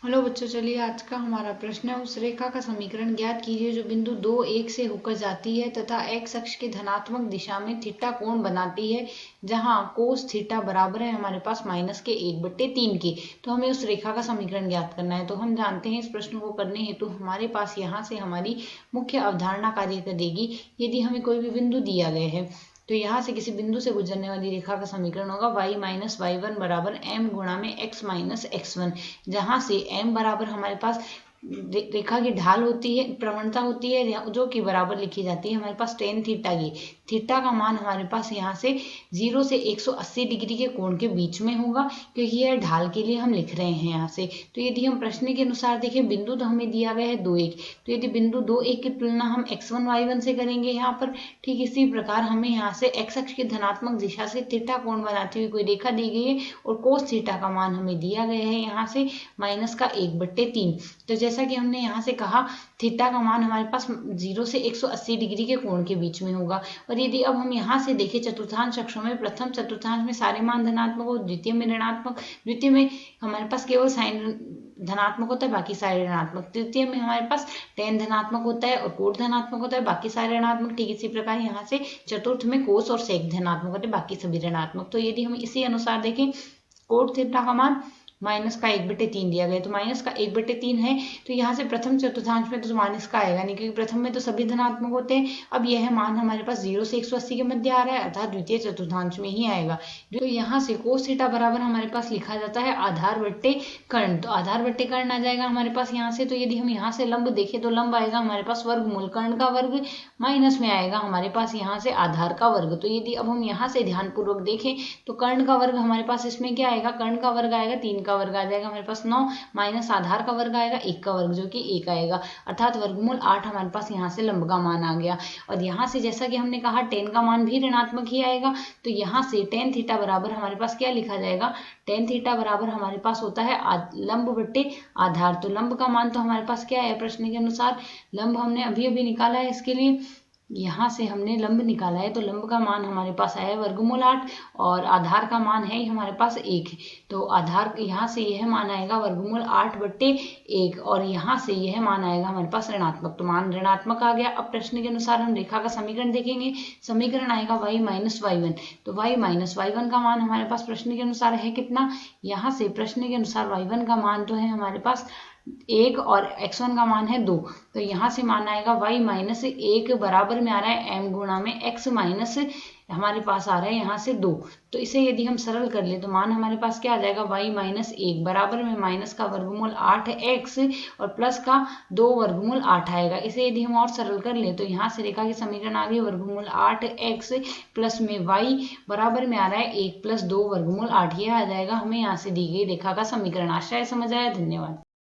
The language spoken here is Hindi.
हेलो बच्चों, चलिए आज का हमारा प्रश्न है उस रेखा का समीकरण ज्ञात कीजिए जो बिंदु 2 1 से होकर जाती है तथा एक्स अक्ष के धनात्मक दिशा में थीटा कोण बनाती है, जहां कोस थीटा बराबर है हमारे पास -1/3 के। तो हमें उस रेखा का समीकरण ज्ञात करना है। तो हम जानते हैं इस प्रश्न को करने हेतु हमारे पास यहाँ से हमारी मुख्य अवधारणा कार्य करेगी। यदि हमें कोई भी बिंदु दिया गया है तो यहाँ से किसी बिंदु से गुजरने वाली रेखा का समीकरण होगा y-y1 बराबर m गुणा में x-x1, जहां से m बराबर हमारे पास रेखा की ढाल होती है, प्रवणता होती है, जो कि बराबर लिखी जाती है हमारे पास टेन थीटा की। थीटा का मान हमारे पास यहाँ से 0 से 180 डिग्री के कोण के बीच में होगा, क्योंकि यह ढाल के लिए हम लिख रहे हैं यहाँ से। तो यदि हम प्रश्न के अनुसार देखें, बिंदु तो हमें दिया गया है 2 1, तो यदि बिंदु 2 1 की तुलना हम x1 y1 से करेंगे यहाँ पर, ठीक इसी प्रकार हमें यहाँ से x अक्ष की धनात्मक दिशा से थीटा कोण बनाती हुई कोई रेखा दी गई है और कोस थीटा का मान हमें दिया गया है यहाँ से -1/3। तो जैसा कि हमने यहाँ से कहा, थीटा का मान हमारे पास 0 से 180 डिग्री के कोण के बीच में होगा। और यदि अब हम यहाँ से देखें चतुर्थांश अक्षों में, प्रथम चतुर्थांश में सारे मान धनात्मक और द्वितीय में ऋणात्मक, द्वितीय में हमारे पास केवल साइन धनात्मक होता है, बाकी सारे ऋणात्मक, तृतीय में हमारे पास टेन धनात्मक होता है और कोट धनात्मक होता है, बाकी सारे ऋणात्मक। ठीक इसी प्रकार यहाँ से चतुर्थ में कोस और सेक धनात्मक होते हैं, बाकी सभी ऋणात्मक। तो यदि हम इसी अनुसार देखें, कोट थीटा का मान -1/3 दिया गया, तो -1/3 है, तो यहाँ से प्रथम चतुर्थांश में तो माइनस का आएगा नहीं, क्योंकि प्रथम में तो सभी धनात्मक होते हैं। अब यह मान हमारे पास 0 से 180 के मध्य आ रहा है, अर्थात द्वितीय चतुर्थांश में ही आएगा। तो यहाँ से कोस थीटा बराबर हमारे पास लिखा जाता है आधार बट्टे कर्ण। तो आधार बट्टे कर्ण आ जाएगा हमारे पास यहाँ से। तो यदि हम यहाँ से लंब देखें तो लंब आएगा हमारे पास वर्गमूल कर्ण का वर्ग, माइनस में आएगा हमारे पास यहाँ से आधार का वर्ग। तो यदि अब हम यहाँ से ध्यानपूर्वक देखें तो कर्ण का वर्ग हमारे पास इसमें क्या आएगा, कर्ण का वर्ग आएगा 3 का वर्ग आ जाएगा हमारे पास 9, माइनस आधार का वर्ग आएगा 1 का वर्ग, जो कि 1 आएगा, अर्थात वर्गमूल 8 हमारे पास यहाँ से लंब का मान आ गया। और यहाँ से जैसा कि हमने कहा टेन का मान भी ऋणात्मक ही आएगा, तो यहाँ से टेन थीटा बराबर हमारे पास क्या लिखा जाएगा, टेन थीटा बराबर हमारे पास होता है लंब बट्टे आधार। तो लंब का मान तो हमारे पास क्या है, प्रश्न के अनुसार लंब हमने अभी अभी निकाला है, इसके लिए यहाँ से हमने लंब निकाला है, तो लंब का मान हमारे पास आया है वर्गमूल 8 और आधार का मान है हमारे पास 1। तो आधार यहाँ से यह मान आएगा वर्गमूल 8/1 और यहाँ से यह मान आएगा हमारे पास ऋणात्मक, तो मान ऋणात्मक आ गया। अब प्रश्न के अनुसार हम रेखा का समीकरण देखेंगे, समीकरण आएगा y-y1। तो y-y1 का मान हमारे पास प्रश्न के अनुसार है कितना, यहाँ से प्रश्न के अनुसार y1 का मान तो है हमारे पास 1 और x1 का मान है 2। तो यहाँ से मान आएगा y-1 बराबर में आ रहा है m गुणा में x माइनस हमारे पास आ रहा है यहाँ से 2। तो इसे यदि हम सरल कर ले तो मान हमारे पास क्या आ जाएगा, y-1 बराबर में माइनस का वर्गमूल 8x और प्लस का 2 वर्गमूल 8 आएगा। इसे यदि हम और सरल कर ले तो यहाँ से रेखा की समीकरण आ गई वर्गमूल 8x प्लस में y बराबर में आ रहा है 1 + 2 वर्गमूल 8। यह आ जाएगा हमें यहाँ से दी गई रेखा का समीकरण। आशा है समझ आया। धन्यवाद।